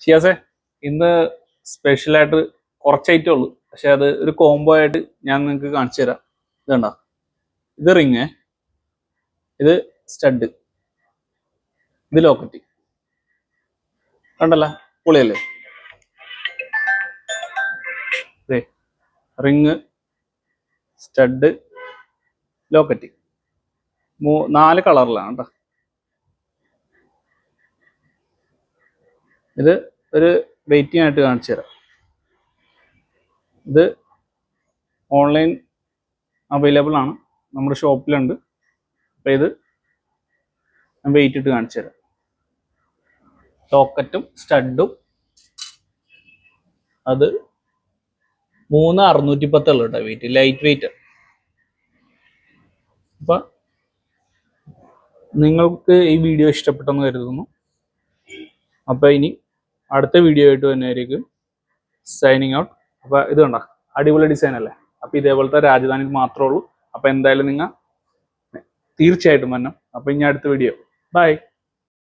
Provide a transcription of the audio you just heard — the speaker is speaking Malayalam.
ഷിയാസെ, ഇന്ന് സ്പെഷ്യലായിട്ട് കുറച്ച് ഐറ്റം ഉള്ളൂ. പക്ഷെ അത് ഒരു കോംബോ ആയിട്ട് ഞാൻ നിങ്ങൾക്ക് കാണിച്ചു തരാം. ഇത് കണ്ടോ, ഇത് റിങ്, ഇത് സ്റ്റഡ്, ഇത് ലോക്കറ്റ്. കണ്ടല്ല, പൊളിയല്ലേ? റിങ്, സ്റ്റഡ്, ലോക്കറ്റ്, 4 കളറിലാണ് കേട്ടോ. ഇത് ഒരു വെയിറ്റിംഗ് ആയിട്ട് കാണിച്ചു തരാം. ഇത് ഓൺലൈൻ അവൈലബിൾ ആണ്, നമ്മുടെ ഷോപ്പിലുണ്ട്. അപ്പം ഇത് ഞാൻ വെയിറ്റ് ഇട്ട് കാണിച്ചു തരാം. ലോക്കറ്റും സ്റ്റഡും അത് 3610 ഉള്ളു കേട്ടോ വെയിറ്റ്, ലൈറ്റ് വെയിറ്റ്. അപ്പം നിങ്ങൾക്ക് ഈ വീഡിയോ ഇഷ്ടപ്പെട്ടെന്ന് കരുതുന്നു. അപ്പം ഇനി അടുത്ത വീഡിയോ ആയിട്ട് തന്നെയായിരിക്കും സൈനിങ് ഔട്ട്. അപ്പം ഇത് കണ്ടോ, അടിപൊളി ഡിസൈൻ അല്ലേ? അപ്പം ഇതേപോലത്തെ രാജധാനിയിൽ മാത്രമേ ഉള്ളൂ. അപ്പം എന്തായാലും നിങ്ങൾ തീർച്ചയായിട്ടും വരണം. അപ്പം ഇനി അടുത്ത വീഡിയോ. ബൈ.